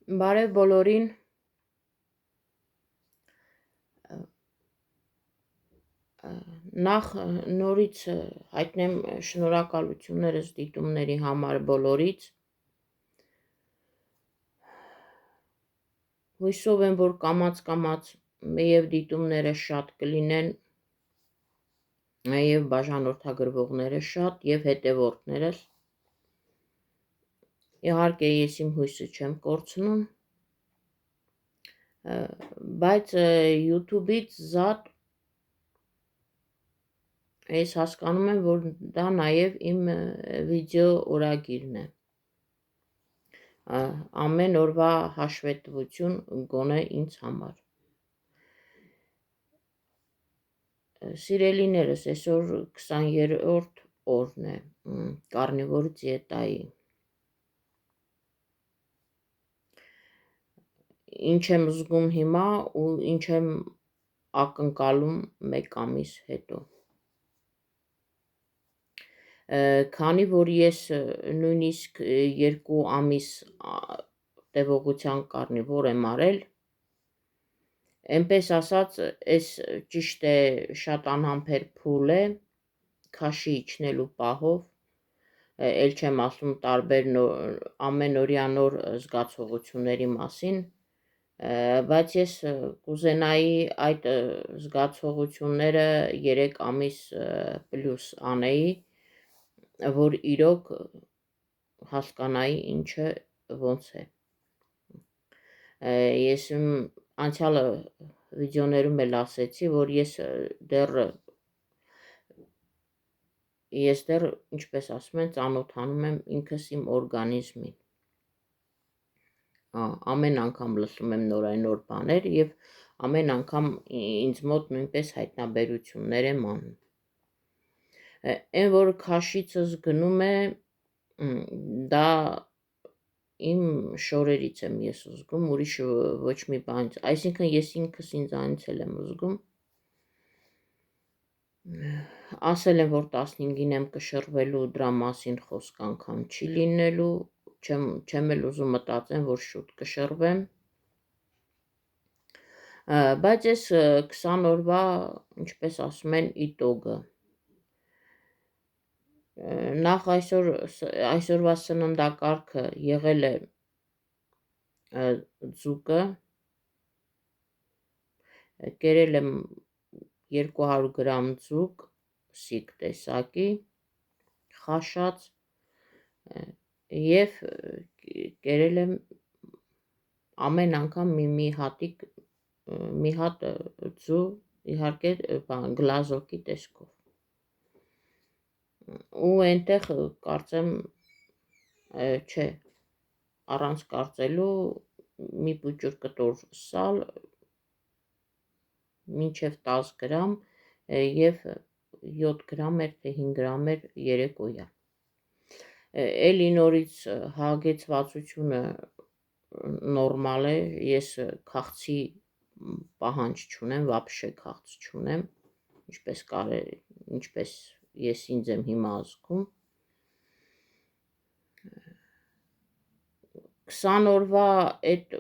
Բարև բոլորին, նախ նորից հայտնեմ շնորհակալություններս դիտումների համար բոլորից, հույսով եմ, որ կամաց և դիտումները շատ կլինեն, և բաժանորդագրվողները շատ և հետևորդներս, իհարկե ես իմ հույսը չեմ կորցնում, բայց YouTube-ից զատ ես հասկանում եմ, որ դա նաև իմ վիդեո օրագիրն է, ամեն օրվա հաշվետվություն գոնե ինձ համար։ Սիրելիներս, այսօր 20-րդ օրն է կարնիվոր դիետայի։ Ինչ եմ զգում հիմա ու ինչ եմ ակնկալում 1 ամիս հետո։ Քանի որ ես նույնիսկ 2 ամիս տևողության կարնիվոր եմ արել, այնպես ասած, այս ճիշտ է շատ անհամբեր փուլ է, քաշի իջնելու պահով, էլ չեմ ասում տարբեր ամենօրյա նոր զգացողությունների մասին, բայց ես կուզենայի այդ զգացողությունները 3 ամիս պլյուս անեի, որ իրոք հասկանայի ինչը ոնց է։ Ես անցյալ վիդեոներում էլ ասեցի, որ ես դեռ, ինչպես ասում են, ծանոթանում եմ ինքս իմ օրգանիզմին։ Ամեն անգամ լսում եմ նոր բաներ և ամեն անգամ ինձ մոտ նույնպես հայտնաբերություններ եմ անում։ Այն որ քաշիցս գնում է, դա իմ շորերից եմ ես զգում, ուրիշ ոչ մի բանից, այսինքն ես ինքս ինձանից էլ եմ զգում, ասել եմ, որ 15-ին եմ կշռվելու, դրա մասին խոսք անգամ չի լինելու, չեմ էլ ուզում մտածեմ, որ շուտ կշռվեմ, բայց ես 20 օրվա, ինչպես ասում են, իտոգը։ Նախ այսօրվա սննդակարգը եղել է ձուկը, կերել եմ 200 գրամ ձուկ, սիկ տեսակի, խաշած և կերել եմ ամեն անգամ մի հատ ձու, իհարկե գլազոկի տեսքով, ու այնտեղ կարծեմ, չէ, առանց կարծելու մի պուճուր կտոր սալ, մինչև 10 գրամ և 7 գրամ էր, թե 5 գրամ էր երեկոյան։ Էլի նորից հագեցվածությունը նորմալ է, ես քաղցի պահանջ չունեմ, վաբշե քաղց չունեմ, ինչպես ես ինձ եմ հիմա զգում։ 20 օրվա այդ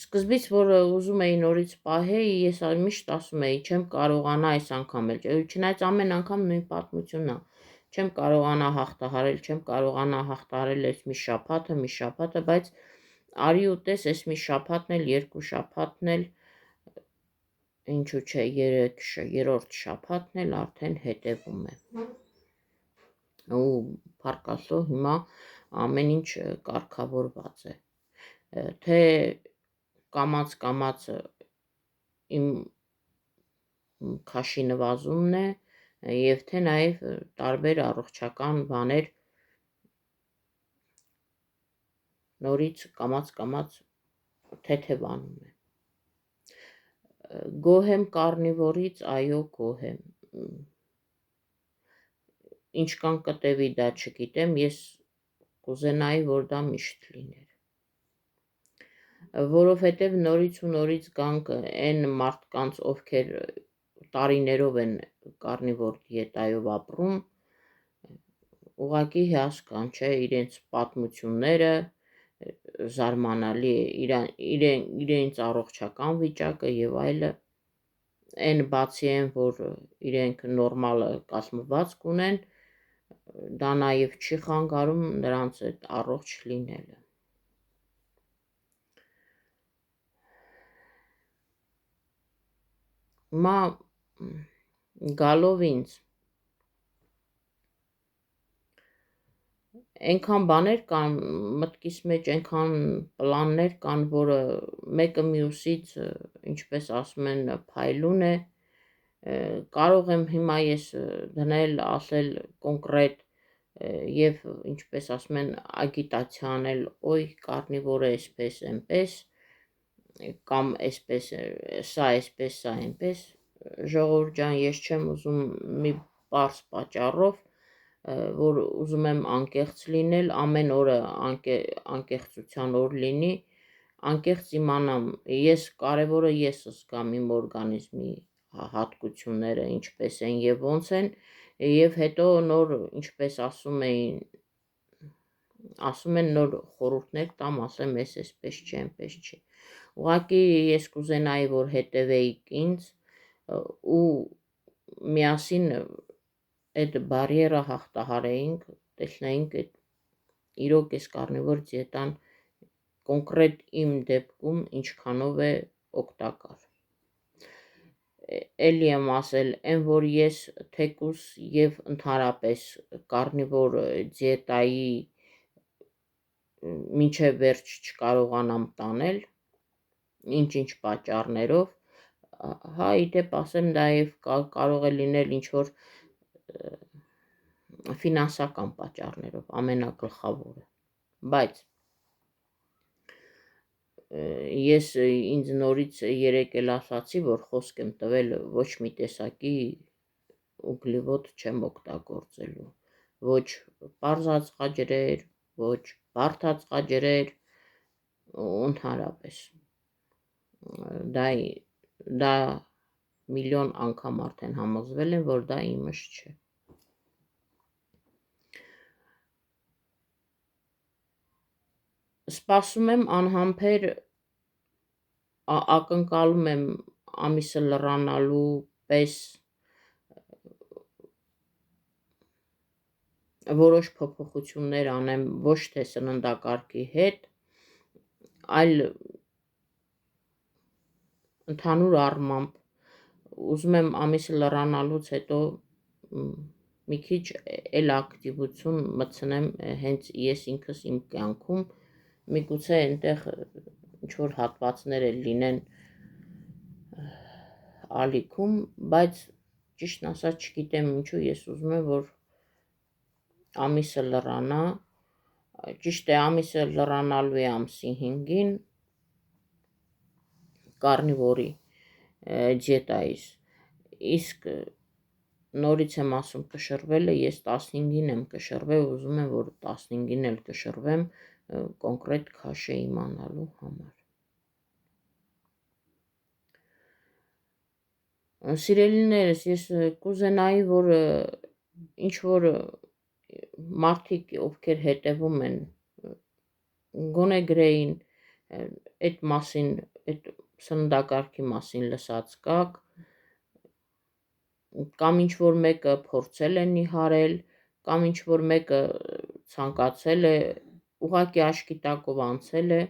սկզբից, որ ուզում էի նորից պահեի, ես միշտ ասում էի, չեմ կարողանա այս անգամ էլ, չնայած ամեն անգամ նույն պատմությունն է, չեմ կարողանա հաղթահարել այս մի շաբաթը, բայց արի ու տես, այս մի շաբաթն էլ, 2 շաբաթն էլ, ինչու չէ, 3-րդ շաբաթն էլ արդեն հետևում է։ Ու փառք Աստծո, հիմա ամեն ինչ կարգավորված է, թե կամաց իմ քաշի նվազումն է և թե նաև տարբեր առողջական բաներ նորից կամաց թեթևանում է։ Գոհ եմ կարնիվորից, այո, գոհ եմ, ինչ կան կտևի դա չգիտեմ, ես կուզենայի, որ դա միշտ լիներ, որովհետև նորից գանք այն մարդկանց, ովքեր տարիներով են կարնիվոր դիետայով ապրում, ուղղակի հիասքանչ է իրենց պատմությունները, զարմանալի է իրենց առողջական վիճակը եւ այլը, այն բացի այն, որ իրենք նորմալ կազմվածք ունեն, դա նաև չի խանգարում նրանց այդ առողջ լինելը։ Հիմա գալով ինձ այնքան բաներ կան մտքիս մեջ, այնքան պլաններ կան, որը մեկը մյուսից, ինչպես ասում են, փայլուն է, կարող եմ հիմա ես դնել, ասել կոնկրետ եւ ինչպես ասում են ագիտացիա անել, օй կարնիվորը այսպես այնպես կամ այսպես սա այսպես սա այնպես, ժողովուրդ ջան, ես չեմ ուզում մի պարզ պատճառով, որ ուզում եմ անկեղծ լինել, ամեն օրը անկեղծության օր լինի, անկեղծ իմանամ, կարևորը ես զգամ իմ օրգանիզմի հատկությունները ինչպես են եւ ոնց են, եւ հետո նոր ինչպես ասում են նոր խորհուրդներ տամ, ասեմ ես այսպես չի, այնպես չի։ Ուղղակի ես կուզենայի, որ հետևեիք ինձ ու միասին այդ բարիերը հաղթահարեինք, տեսնեինք այդ իրոք այս կարնիվոր դիետան կոնկրետ իմ դեպքում ինչքանով է օգտակար։ Էլի եմ ասել, այն որ ես թեկուս եւ ընդհանրապես կարնիվոր դիետայի մինչև վերջ չկարողանամ տանել, ինչ-ինչ պատճառներով, հա իդեպ ասեմ նաև կարող է լինել ինչ-որ ֆինանսական պատճառներով ամենագլխավորը, բայց ես ինձ նորից երեկ էլ ասացի, որ խոսք եմ տվել ոչ մի տեսակի ուգլիվոդ չեմ օգտագործելու, ոչ պարզածխաջրեր, ոչ բարդածխաջրեր, ընդհանրապես դա միլիոն անգամ արդեն համոզվել եմ, որ դա իմս չէ։ Սպասում եմ անհամբեր, ակնկալում եմ ամիսը լռանալու պես որոշ փոփոխություններ անեմ, ոչ թե սննդակարգի հետ, այլ ընդհանուր առմամբ ուզում եմ ամիսը լռանալուց հետո մի քիչ էլ ակտիվություն մտցնեմ հենց ես ինքս իմ կյանքում, միգուցե այնտեղ ինչ-որ հատվածներ էլ լինեն ալիքում, բայց ճիշտն ասած չգիտեմ ինչու ես ուզում եմ, որ ամիսը լռանա, ճիշտ է ամիսը լռանալու է ամսի 5-ին կարնիվորի դիետայից, իսկ նորից եմ ասում կշռվելը, ես 15-ին եմ կշռվել, ուզում եմ, որ 15-ին էլ կշռվեմ կոնկրետ քաշե իմանալու համար։ Սիրելիներս, ես կուզենայի, որ ինչ-որ մարդիկ, ովքեր հետևում են, գոնե գրեին այդ մասին, այդ սննդակարգի մասին լսած կաք, կամ ինչ-որ մեկը փորձել է նիհարել, կամ ինչ-որ մեկը ցանկացել է, ուղղակի աչքի տակով անցել է,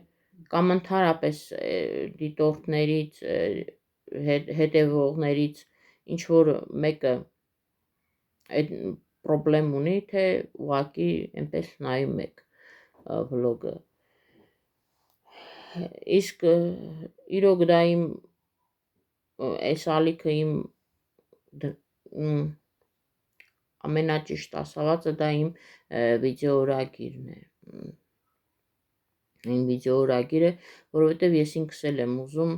կամ ընդհանրապես դիտորդներից, հետևողներից ինչ-որ մեկը այդ պրոբլեմ ունի, թե ուղղակի այնպես նայում եք վլոգը։ Իսկ իրոք դա իմ այս ալիքը իմ ամենաճիշտ ասվածը դա իմ վիդեոօրագիրն է, որովհետև ես ինքս էլ եմ ուզում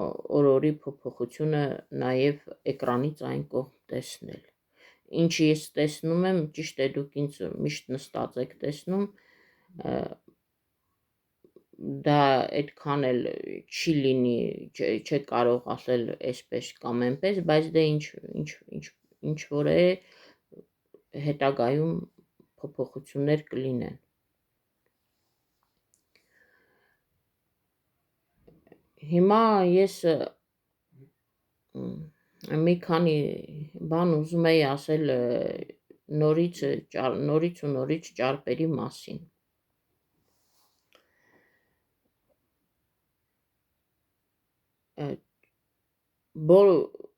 օր-օրի փոփոխությունը նաև էկրանից այն կողմ տեսնել, ինչ ես տեսնում եմ, ճիշտ է դուք ինձ միշտ նստած եք տեսնում, դա այդքան էլ չի լինի, չեք կարող ասել այսպես կամ այնպես, բայց դե ինչ որ է հետագայում փոփոխություններ կլինեն։ Հիմա ես մի քանի բան ուզում էի ասել նորից ու նորից ճարպերի մասին։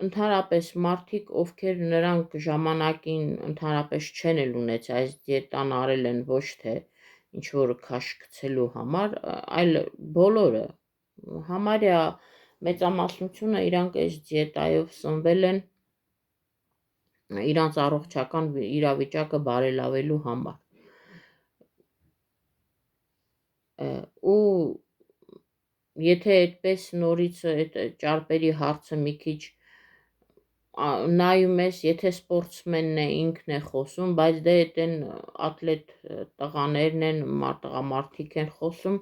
Ընդհանրապես մարդիկ, ովքեր նրանք ժամանակին ընդհանրապես չեն էլ ունեցել, այս դիետան արել են ոչ թե ինչ-որ քաշ գցելու համար, այլ բոլորը, համարյա մեծամասնությունը իրանք այս դիետայով սնվել են իրանց առողջական իրավիճակը բարելավելու համար։ Ու եթե այդպես նորից այդ ճարպերի հարցը մի քիչ նայում ես, եթե սպորտսմենն է ինքն է խոսում, բայց դե այդեն ատլետ տղաներն են, տղամարդիկ են խոսում,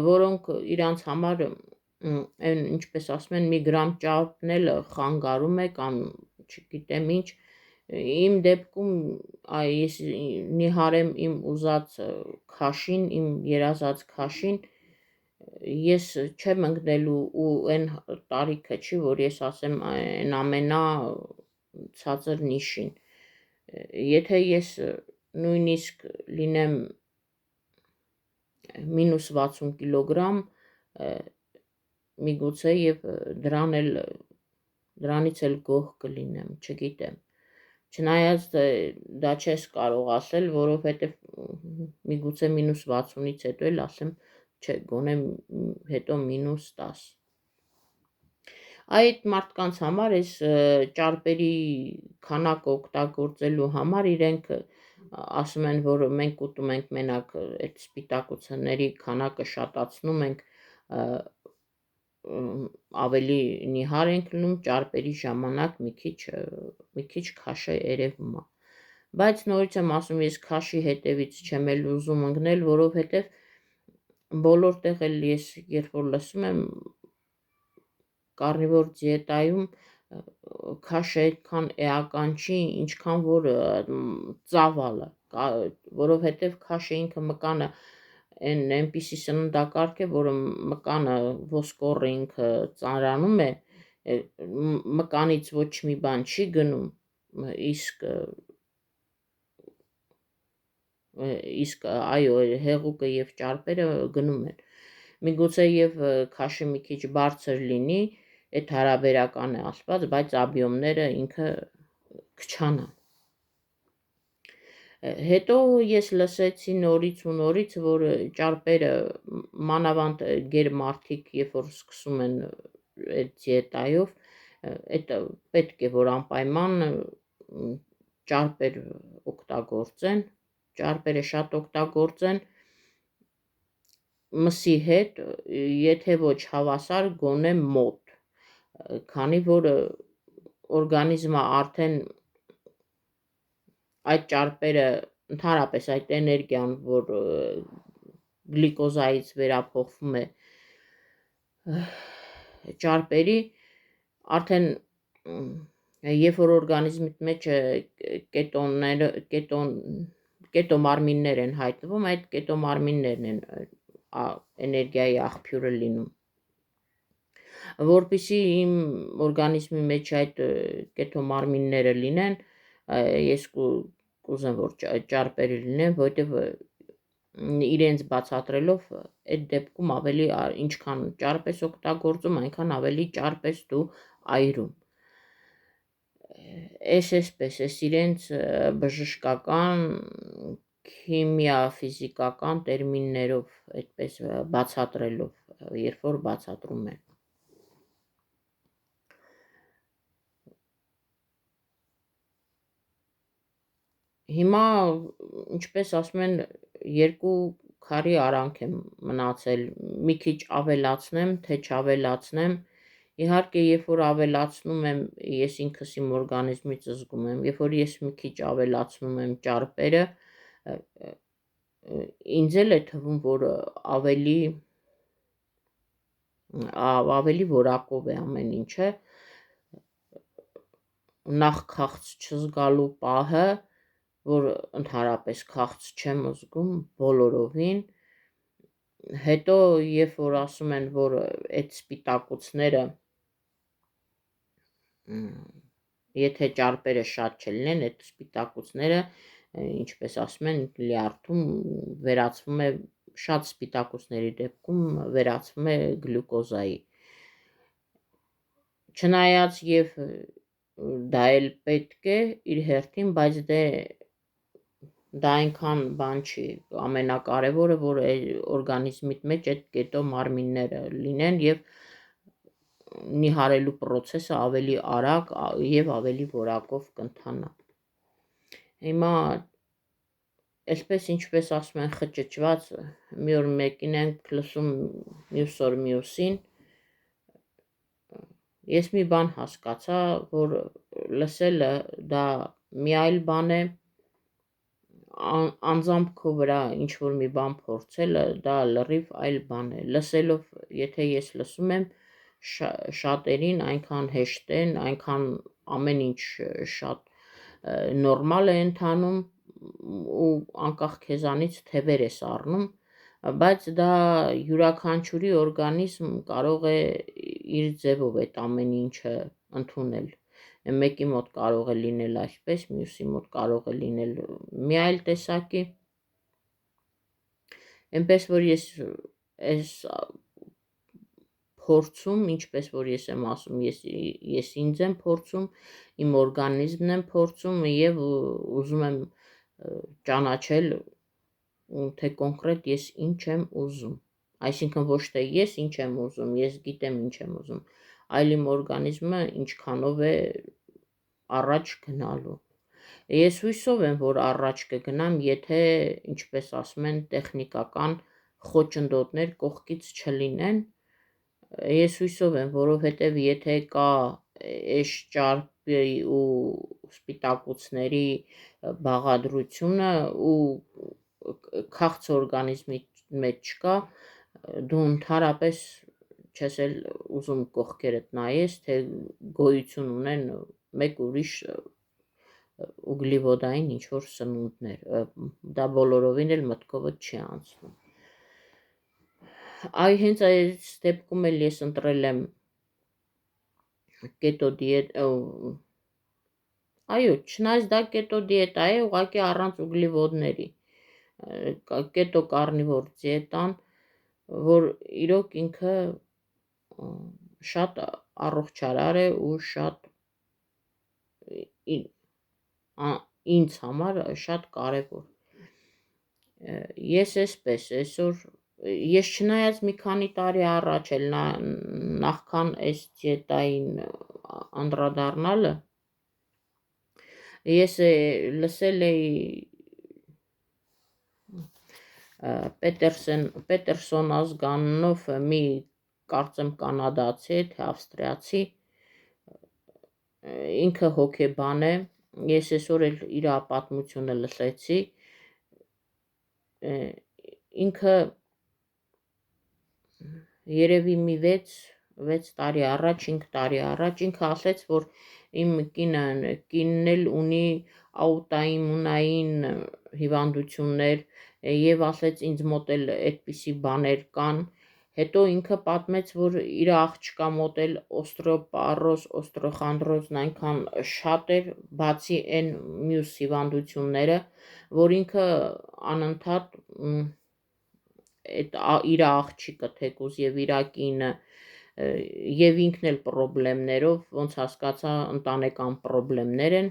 որոնք իրանց համար այն ինչպես ասում են, մի գրամ ճարպն էլ խանգարում է կամ չգիտեմ ինչ, իմ դեպքում ես նիհարեմ իմ ուզած քաշին, իմ երազած քաշին, ես չեմ ընկնելու ու այն տարիքը չի, որ ես ասեմ այն ամենա ցածր նիշին։ Եթե ես նույնիսկ լինեմ մինուս 60 կիլոգրամ, միգուցե եւ դրանից էլ գոհ կլինեմ, չգիտեմ։ Չնայած դա չես կարող ասել, որովհետեւ միգուցե մինուս 60-ից հետո էլ ասեմ, չէ, գոնե հետո մինուս 10։ Այդ մարդկանց համար այս ճարպերի քանակը օգտագործելու համար իրենք ասում են, որ մենք ուտում ենք մենակ այդ սպիտակուցների քանակը շատացնում ենք, ավելի նիհար ենք լինում, ճարպերի ժամանակ մի քիչ քաշ է երևում է։ Բայց նորից եմ ասում, ես քաշի հետևից չեմ էլ ուզում ընկնել, որովհետև բոլոր տեղ էլ ես երբ որ լսում եմ կարնիվոր դիետայում քաշը այդքան էական չի, ինչքան որ ծավալը, որովհետև քաշը ինքը մկանը այնպիսի սննդակարգ է, որը մկանը ոսկորը ինքը ծանրանում է, մկանից ոչ մի բան չի գնում, իսկ այո, հեղուկը եւ ճարպերը գնում են։ Միգուցե եւ քաշը մի քիչ բարձր լինի, այդ հարաբերական է ասված, բայց աբյոմները ինքը քչանան։ Հետո ես լսեցի նորից, որ ճարպերը մանավանդ գերմարդիկ, երբ որ սկսում են այդ դիետայով, այդ պետք է որ անպայման ճարպեր օգտագործեն, ճարպերը շատ օգտագործեն մսի հետ, եթե ոչ հավասար, գոնե մոտ, քանի որ օրգանիզմը արդեն այդ ճարպերը, ընդհանրապես այդ էներգիան, որ գլիկոզայից վերափոխվում է ճարպերի, արդեն երբ որ օրգանիզմի մեջ կետոմարմիններ են հայտնվում, այդ կետոմարմիններն են էներգիայի աղբյուրը լինում։ Որպեսզի իմ օրգանիզմի մեջ այդ կետոմարմինները լինեն, ես կուզեմ, որ ճարպերը լինեն, որովհետև իրենց բացատրելով այդ դեպքում ավելի ինչքան ճարպ ես օգտագործում, այնքան ավելի ճարպ ես դու այրում։ Այսպես իրենց բժշկական, քիմիա-ֆիզիկական տերմիններով այդպես բացատրելով, երբ որ բացատրում են։ Հիմա, ինչպես ասում են, 2 քարի արանք եմ մնացել, մի քիչ ավելացնեմ, թե չավելացնեմ, իհարկե երբ որ ավելացնում եմ, ես ինքս իմ օրգանիզմից զգում եմ, երբ որ ես մի քիչ ավելացնում եմ ճարպերը, ինձ էլ է թվում, որ ավելի որակով է ամեն ինչը, նախ քաղց չզգալու պահը, որ ընդհանրապես քաղց չեմ զգում բոլորովին, հետո երբ որ ասում են, որ այդ սպիտակուցները եթե ճարպերը շատ չլինեն, այդ սպիտակուցները, ինչպես ասում են, լյարդում վերածվում է շատ սպիտակուցների դեպքում վերածվում է գլյուկոզայի։ Չնայած եւ դա էլ պետք է իր հերթին, բայց դա այնքան բան չի, ամենակարևորը, որ օրգանիզմիդ մեջ այդ կետո մարմինները լինեն եւ նիհարելու process-ը ավելի արագ եւ ավելի որակով կընթանա։ Հիմա այսպես ինչպես ասում են խճճված, մի օր մեկին ենք լսում, մյուս օր մյուսին, ես մի բան հասկացա, որ լսելը դա մի այլ բան է, անձամբ քո վրա ինչ որ մի բան փորձելը դա լրիվ այլ բան է։ Լսելով, եթե ես լսում եմ շատերին այնքան հեշտ են, այնքան ամեն ինչ շատ նորմալ է ընթանում ու անկախ քեզանից թևեր ես առնում, բայց դա յուրաքանչյուրի օրգանիզմ կարող է իր ձևով այդ ամեն ինչը ընդունել։ Մեկի մոտ կարող է լինել այսպես, մյուսի մոտ կարող է լինել մի այլ տեսակի։ Այնպես որ ես այս փորձում, ինչպես որ ես եմ ասում, ես ինձ եմ փորձում, իմ օրգանիզմն եմ փորձում եւ ուզում եմ ճանաչել, թե կոնկրետ ես ինչ եմ ուզում։ Այսինքն ոչ թե ես ինչ եմ ուզում, ես գիտեմ ինչ եմ ուզում, այլ իմ օրգանիզմը ինչքանով է առաջ գնալու։ Ես հույսով եմ, որ առաջ կգնամ, եթե, ինչպես ասում են, տեխնիկական խոչընդոտներ կողքից չլինեն։ Ես հույսով եմ, որովհետև եթե կա այս ճարպի ու սպիտակուցների բաղադրությունը ու քաղց օրգանիզմի մեջ չկա, դու ընդհանրապես չես էլ ուզում կողքերդ նայես, թե գոյություն ունեն մեկ ուրիշ ուգլիվոդային ինչ-որ սնունդներ, դա բոլորովին էլ մտքովդ չի անցնում։ Հենց այս դեպքում էլ ես ընտրել եմ կետո դիետա, այո, չնայած դա կետո դիետա է, ուղղակի առանց ուգլիվոդների, կետո կարնիվոր դիետան, որ իրոք ինքը շատ առողջարար է ու շատ ինձ համար շատ կարևոր։ Ես այսպես այսօր ես չնայած մի քանի տարի առաջ էլ նախքան այս դիետային անդրադառնալը ես լսել էի Պետերսոն ազգանունով մի կարծեմ կանադացի է, թե ավստրիացի, ինքը հոգեբան է, ես այսօր էլ իր պատմությունը լսեցի, ինքը երևի մի 6 տարի առաջ, 5 տարի առաջ ինքը ասեց, որ իմ կինն էլ ունի աուտոիմունային հիվանդություններ եւ ասեց ինձ մոտ էլ այդպիսի բաներ կան, հետո ինքը պատմեց, որ իր աղջկա մոտ էլ օստրոպարոզ, օստրոխանդրոզն այնքան շատ էր, բացի այն մյուս հիվանդությունները, որ ինքը անընդհատ իր աղջիկը թեկուզ եւ իր կինը եւ ինքն էլ պրոբլեմներով, ոնց հասկացա, ընտանեկան պրոբլեմներ են,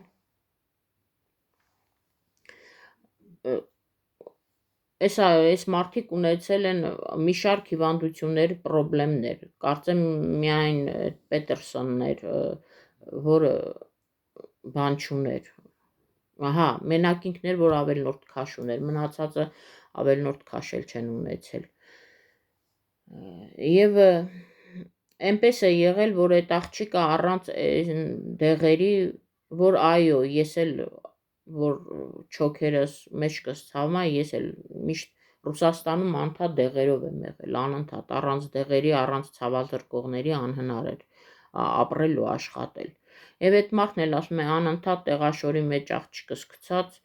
այս մարդիկ ունեցել են մի շարք հիվանդություններ, պրոբլեմներ, կարծեմ միայն Պետերսոնն էր, որը բան չուներ, մենակ ինքն էր, որ ավելորդ քաշ ուներ, մնացածը ավելորդ քաշ էլ չեն ունեցել։ Եվ այնպես է եղել, որ այդ աղջիկը առանց դեղերի, որ այո, ես էլ որ չոքերս մեջքս ցավում է, ես էլ միշտ Ռուսաստանում անընդհատ դեղերով եմ եղել, անընդհատ առանց դեղերի, առանց ցավազրկողների անհնար էր ապրել ու աշխատել։ Եվ այդ մարդն էլ ասում է անընդհատ տեղաշորի մեջ աղջիկս գցած,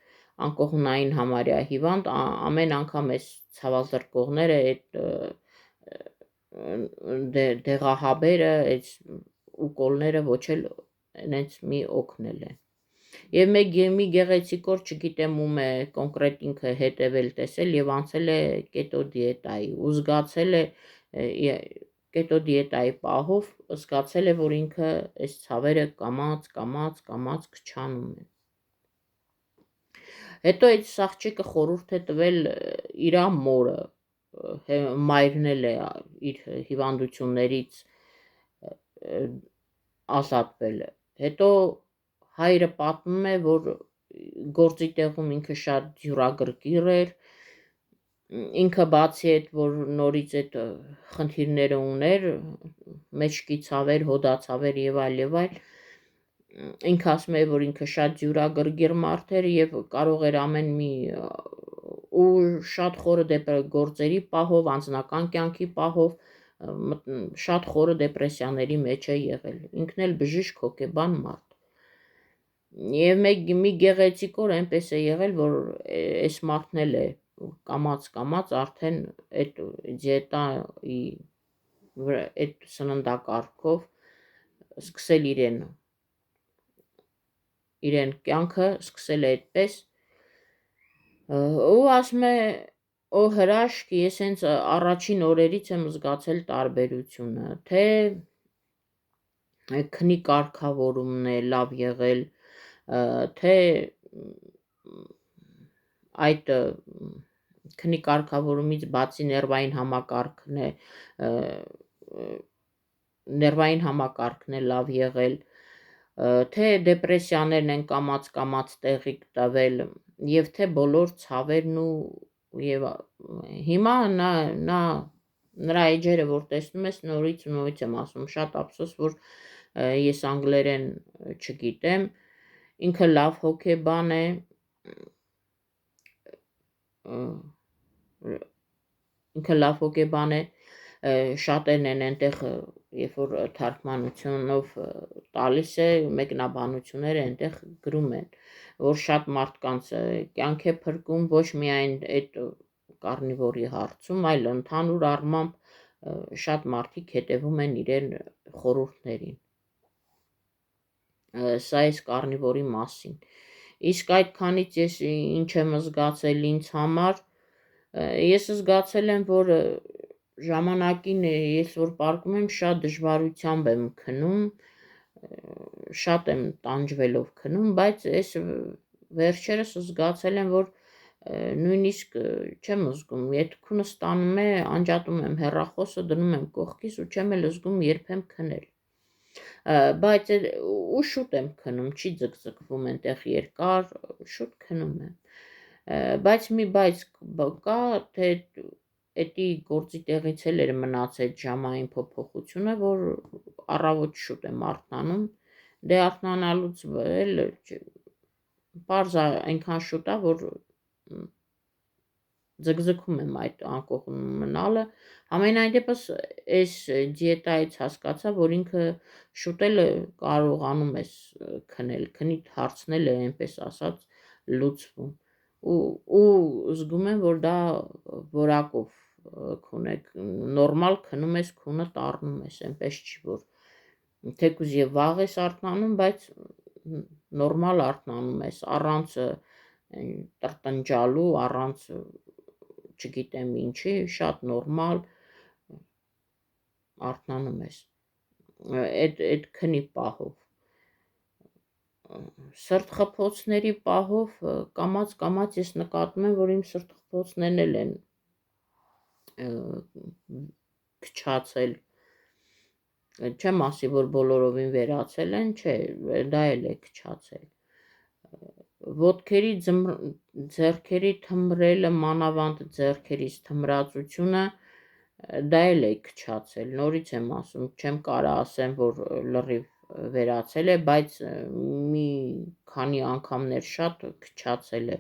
անկողնային համարյա հիվանդ, ամեն անգամ այս ցավազրկողները, այդ դեղահաբերը, այդ ուկոլները ոչ էլ հենց մի օգնել են։ Եվ մի գեղեցիկ օր, չգիտեմ ում է կոնկրետ ինքը հետևել տեսել եւ անցել է կետոդիետայի ու զգացել է կետոդիետայի պահով զգացել է, որ ինքը այս ցավերը կամաց քչանում են։ Հետո այդ աղջիկը խորհուրդ է տվել իր մորը, մայրն էլ է իր հիվանդություններից ազատվել։ Հետո հայրը պատմում է, որ գործի տեղում ինքը շատ դյուրագրգիռ էր, ինքը բացի այդ, որ նորից այդ խնդիրները ուներ, մեջքի ցավեր, հոդացավեր եւ այլ, ինքը ասում է, որ ինքը շատ դյուրագրգիռ մարդ էր եւ կարող էր ամեն մի ու շատ խորը գործերի պահով, անձնական կյանքի պահով շատ խորը դեպրեսիաների մեջ է եղել, ինքն էլ բժիշկ հոգեբան մարդ։ Եվ մի գեղեցիկ օր այնպես է եղել, որ այս մարդն էլ է կամաց արդեն այդ դիետայի այդ սննդակարգով սկսել իրեն կյանքը սկսել է այդպես ու ասում է օ հրաշք, ես հենց առաջին օրերից եմ զգացել տարբերությունը, թե քնի կարգավորումն է լավ եղել, թե այդ քնի կարգավորումից բացի ներվային համակարգն է լավ եղել, թե դեպրեսիաներն են կամաց տեղի տվել եւ թե բոլոր ցավերն եւ հիմա նրա էջերը որ տեսնում ես նորից եմ ասում, շատ ափսոս, որ ես անգլերեն չգիտեմ, ինքը լավ հոգեբան է, շատերն են այնտեղ, երբ որ թարգմանությունով տալիս է, մեկնաբանությունները այնտեղ գրում են, որ շատ մարդկանց կյանք է փրկում ոչ միայն այդ կարնիվորի հարցում, այլ ընդհանուր առմամբ շատ մարդիկ հետևում են իրեն խորհուրդներին։ Սա այս կարնիվորի մասին։ Իսկ այդքանից ես ինչ եմ զգացել ինձ համար, ես զգացել եմ, որ ժամանակին ես որ պարկում եմ, շատ դժվարությամբ եմ քնում, շատ եմ տանջվելով քնում, բայց ես վերջերս զգացել եմ, որ նույնիսկ չեմ զգում, եթե քունը ստանում է, անջատում եմ հեռախոսը, դնում եմ կողքիս ու չեմ էլ զգում երբեմ քնել, բայց ու շուտ եմ քնում, չի ձգձգվում այնտեղ երկար, շուտ քնում եմ, բայց մի բայց կա, թե էդի գործի տեղից էլ էր մնաց այդ ժամային փոփոխությունը, որ առավոտ շուտ եմ արթնանում, դե արթնանալուց էլ պարզ այնքան շուտ է, որ ձգձգում եմ այդ անկողուն մնալը, համենայն դեպս այս դիետայից հասկացա, որ ինքը շուտ էլ կարողանում ես քնել, քնիդ հարցն էլ է այնպես ասած լուծվում ու զգում եմ, որ դա որակով քուն է, նորմալ քնում ես, քունը տառնում ես, այնպես չի, որ թեկուզ եւ վաղ ես արթնանում, բայց նորմալ արթնանում ես, առանց տրտնջալու, առանց չգիտեմ ինչի, շատ նորմալ արթնանում ես, այդ քնի պահով, սրտխփոցների պահով կամաց ես նկատում եմ, որ իմ սրտխփոցներն էլ են քչացել, չեմ ասի, որ բոլորովին վերացել են, չէ, դա էլ է քչացել, ոտքերի ձեռքերի թմրելը, մանավանդ ձեռքերիս թմրածությունը, դա էլ է քչացել, նորից եմ ասում, չեմ կարող ասեմ, որ լրիվ վերացել է, բայց մի քանի անգամներ շատ քչացել է,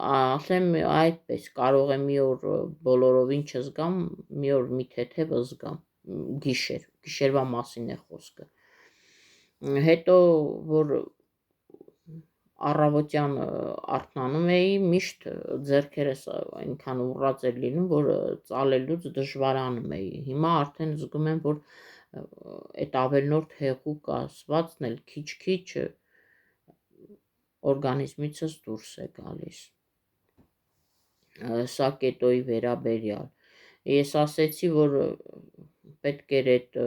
ասեմ այդպես, կարող է մի օր բոլորովին չզգամ, մի օր մի թեթև զգամ, գիշերվա մասին է խոսքը, հետո որ առավոտյան արթնանում էի, միշտ ձեռքերս այնքան ուռած էր լինում, որ ծալելուց դժվարանում էի։ Հիմա արդեն զգում եմ, որ այդ ավելնորդ հեղուկ ասվածն էլ քիչ-քիչ օրգանիզմիցս դուրս է գալիս։ Սա կետոյի վերաբերյալ։ Ես ասեցի, որ պետք էր այդ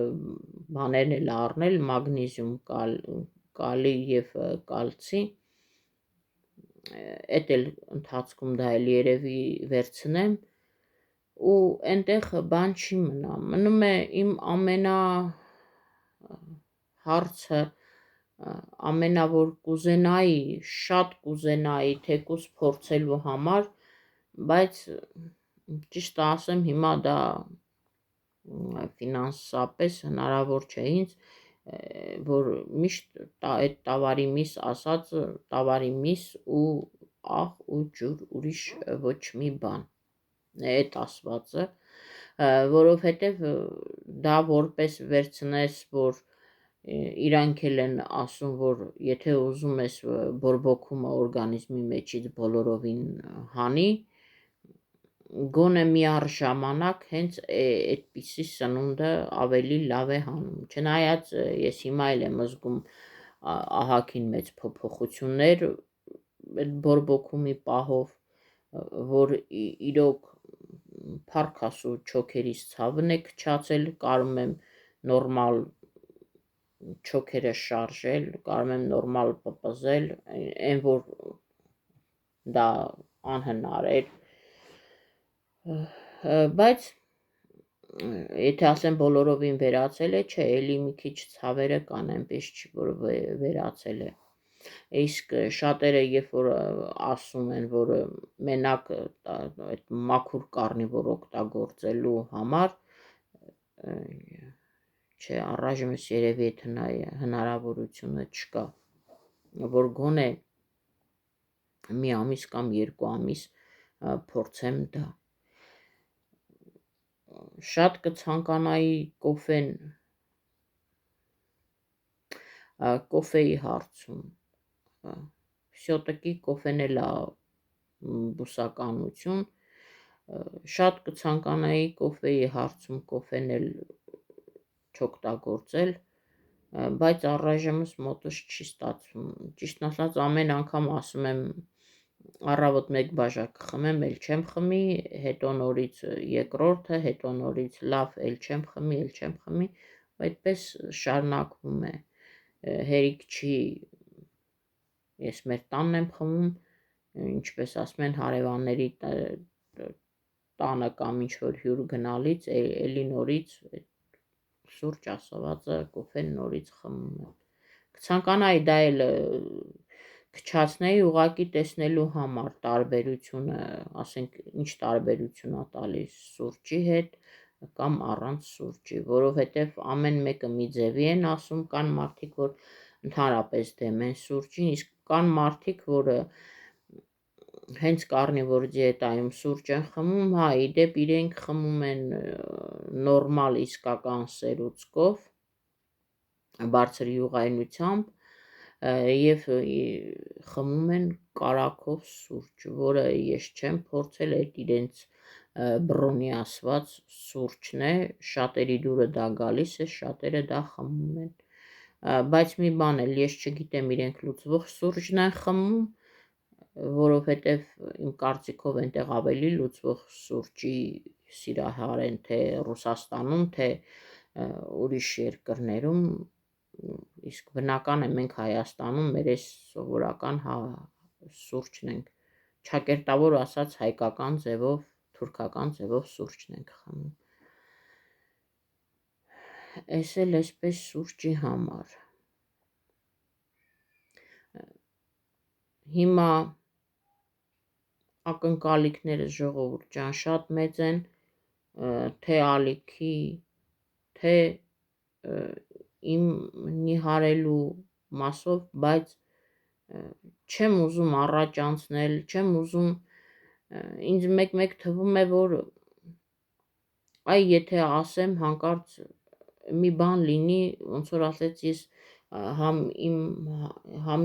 բաներն էլ առնել, մագնիզիում, կալի և կալցի, էդ էլ ընթացքում դա էլ երևի վերցնեմ, ու այնտեղ բան չի մնա, մնում է իմ հարցը, ամենա որ կուզենայի, շատ կուզենայի թեկուզ փորձելու համար, բայց ճիշտ ասեմ հիմա դա ֆինանսապես հնարավոր չէ ինձ, որ միշտ այդ տավարի միս ասած, տավարի միս ու աղ ու ջուր, ուրիշ ոչ մի բան, այդ ասվածը, որովհետև դա որպես վերցնես, որ իրանք էլ են ասում, որ եթե ուզում ես բորբոքումը օրգանիզմի մեջից բոլորովին հանի, գոնե մի առժամանակ հենց այդպիսի սնունդը ավելի լավ է հանում, չնայած ես հիմա էլ եմ զգում ահագին մեծ փոփոխություններ այդ բորբոքումի պահով, որ իրոք փառքասու չոքերից ցավն է քչացել, կարում եմ նորմալ չոքերը շարժել, կարում եմ նորմալ պպզել, այն որ դա անհնար էր, բայց եթե ասեմ բոլորովին վերացել է, չէ, էլի մի քիչ ցավերը կան, այնպես չի, որ վերացել է, իսկ շատերը երբ որ ասում են, որ մենակ այդ մաքուր կարնիվոր օգտագործելու համար, չէ, առայժմս երևի այդ հնարավորությունը չկա, որ գոնե մի ամիս կամ 2 ամիս փորձեմ դա։ Շատ կցանկանայի կոֆեի հարցում, վсё-таки կոֆեն էլ է բուսականություն, շատ կցանկանայի կոֆեի հարցում կոֆեն էլ չօգտագործել, բայց առայժմս մոտս չի ստացվում, ճիշտն ասած ամեն անգամ ասում եմ առավոտ 1 բաժակ կխմեմ, էլ չեմ խմի, հետո նորից երկրորդը, հետո նորից լավ, էլ չեմ խմի, այդպես շարունակվում է, հերիք չի, ես մեր տանն եմ խմում, ինչպես ասում են հարևանների տանը կամ ինչ-որ հյուր գնալից, էլի նորից սուրճ ասվածը, կոֆեն նորից խմում եմ, կցանկանայի դա էլ քչացնեի ուղղակի տեսնելու համար տարբերությունը, ասենք ինչ տարբերություն է տալիս սուրճի հետ կամ առանց սուրճի, որովհետև ամեն մեկը մի ձևի են ասում, կան մարդիկ, որ ընդհանրապես դեմ են սուրճին, իսկ կան մարդիկ, որ հենց կարնիվոր դիետայում սուրճ են խմում, հա, իդեպ իրենք խմում են նորմալ իսկական սերուցքով, բարձր յուղայնությամբ և խմում են կարագով սուրճ, որը ես չեմ փորձել, այդ իրենց բռոնի ասված սուրճն է, շատերի դուրը դա գալիս է, շատերը դա խմում են, բայց մի բան էլ, ես չգիտեմ իրենք լուծվող սուրճն են խմում, որովհետև իմ կարծիքով այնտեղ ավելի լուծվող սուրճի սիրահար են, թե Ռուսաստանում, թե ուրիշ երկրներում, իսկ բնական է մենք Հայաստանում մեր այս սովորական սուրճն ենք, ճակերտավոր ասած հայկական ձևով, թուրքական ձևով սուրճն ենք խմում, այս էլ այսպես սուրճի համար, հիմա ակնկալիքներս ժողովուրդ ջան շատ մեծ են, թե ալիքի, թե իմ նիհարելու մասով, բայց չեմ ուզում առաջ անցնել, չեմ ուզում, ինձ մեկ թվում է, որ այ եթե ասեմ հանկարծ մի բան լինի, ոնց որ ասեց ես համ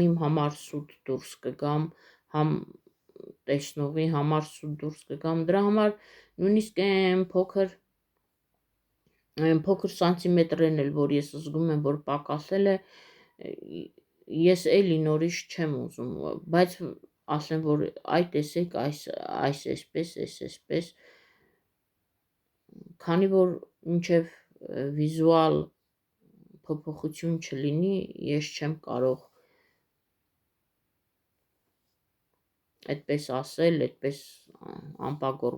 իմ համար սուտ դուրս կգամ, համ տեսնողի համար սուտ դուրս կգամ, դրա համար նույնիսկ այն փոքր սանտիմետրերն էլ, որ ես զգում եմ, որ պակասել է, ես էլի նորից չեմ ուզում, բայց ասեմ, որ այ տեսեք, այս այսպես, քանի որ մինչև վիզուալ փոփոխություն չլինի, ես չեմ կարող այդպես ասել, այդպես անպագոր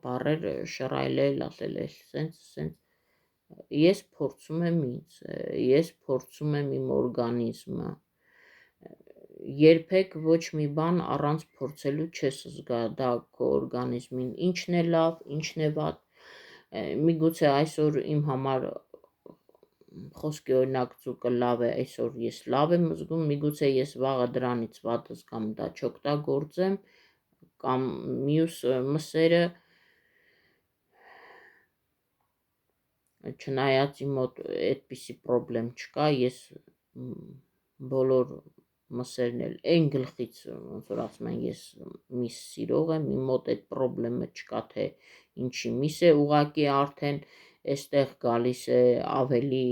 բառեր շռայլել, ասել սենց, ես փորձում եմ ինձ, ես փորձում եմ իմ օրգանիզմը, երբեք ոչ մի բան առանց փորձելու չես զգա դա քո օրգանիզմին, ինչն է լավ, ինչն է վատ, միգուցե այսօր իմ համար խոսքի օրինակ ձուկը լավ է, այսօր ես լավ եմ զգում, միգուցե ես վաղը դրանից վատ զգամ, դա չօգտագործեմ, կամ մյուս մսերը, չնայած իմ մոտ այդպիսի պրոբլեմ չկա, ես բոլոր մսերն էլ այն գլխից, ոնց որ ասում են, ես միս սիրող եմ, իմ մոտ այդ պրոբլեմը չկա, թե ինչի միս է, ուղղակի արդեն այստեղ գալիս է ավելի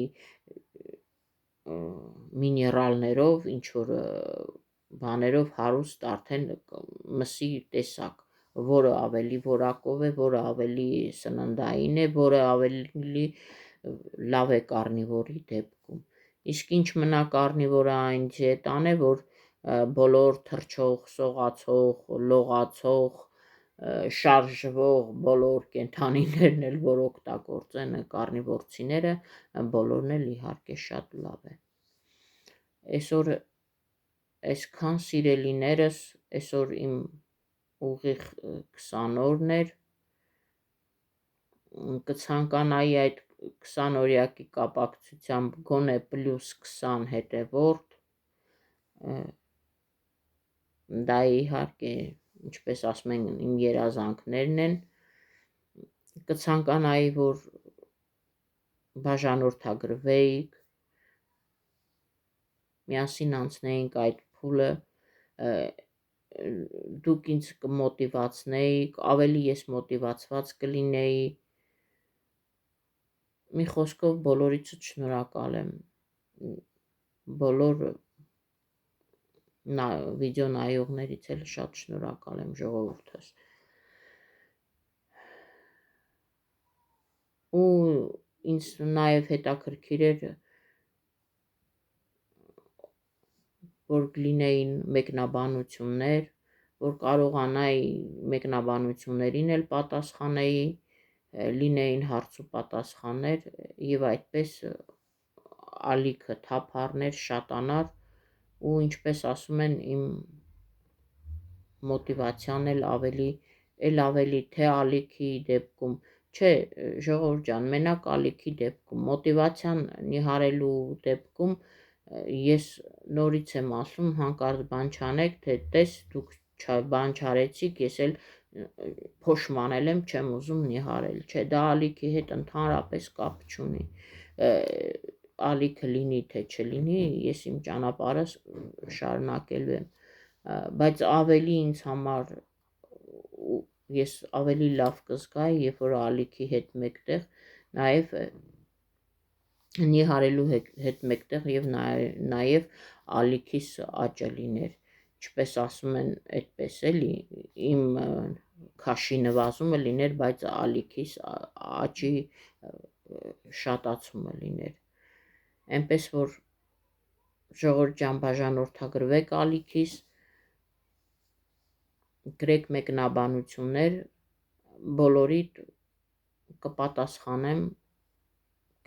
միներալներով, ինչ-որ բաներով հարուստ արդեն մսի տեսակ, որը ավելի որակով է, որը ավելի սննդային է, որը ավելի լավ է կարնիվորի դեպքում, իսկ ինչ մնա կարնիվորային դիետան է, որ բոլոր թռչող, սողացող, լողացող, շարժվող բոլոր կենդանիներն էլ, որ օգտագործեն կարնիվորցիները, բոլորն էլ իհարկե շատ լավ է։ Այսօր այսքան սիրելիներս, այսօր իմ ուղիղ 20 օրն էր, կցանկանայի այդ 20-օրյակի կապակցությամբ գոնե պլյուս 20 հետևորդ, դա իհարկե, ինչպես ասում են, իմ երազանքներն են, կցանկանայի, որ բաժանորդագրվեիք, միասին անցնեինք այդ փուլը, դուք ինձ կմոտիվացնեիք, ավելի ես մոտիվացված կլինեի, մի խոսքով բոլորիցս շնորհակալ եմ, բոլոր վիդեո նայողներից էլ շատ շնորհակալ եմ, ժողովուրդս, ու ինձ նաև հետաքրքիր էր, որ լինեին մեկնաբանություններ, որ կարողանայի մեկնաբանություններին էլ պատասխանեի, լինեին հարց ու պատասխաններ և այդպես ալիքը թափառներ, շատանար ու ինչպես ասում են, իմ մոտիվացիան էլ ավելի, թե ալիքի դեպքում, չէ, ժողովուրդ ջան, մենակ ալիքի դեպքում, մոտիվացիան նիհարելու դեպքում ես նորից եմ ասում, հանկարծ բան չանեք, թե տես դուք բան չարեցիք, ես էլ փոշմանել եմ, չեմ ուզում նիհարել, չէ, դա ալիքի հետ ընդհանրապես կապ չունի, ալիքը լինի թե չլինի, ես իմ ճանապարհը շարունակելու եմ, բայց ավելի ինձ համար ես ավելի լավ կզգայի, երբ որ ալիքի հետ մեկտեղ նաև նիհարելու հետ մեկտեղ և նաև ալիքիս աճը լիներ, ինչպես ասում են, այդպես էլի, իմ քաշի նվազումը լիներ, բայց ալիքիս աճի շատացումը լիներ, այնպես որ ժողովուրդ ջան, բաժանորդագրվեք ալիքիս, գրեք մեկնաբանություններ, բոլորիդ կպատասխանեմ,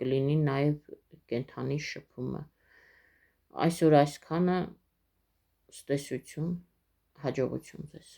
կլինի նաև կենդանի շփումը, այսօր այսքանը, ցտեսություն, հաջողություն ձեզ։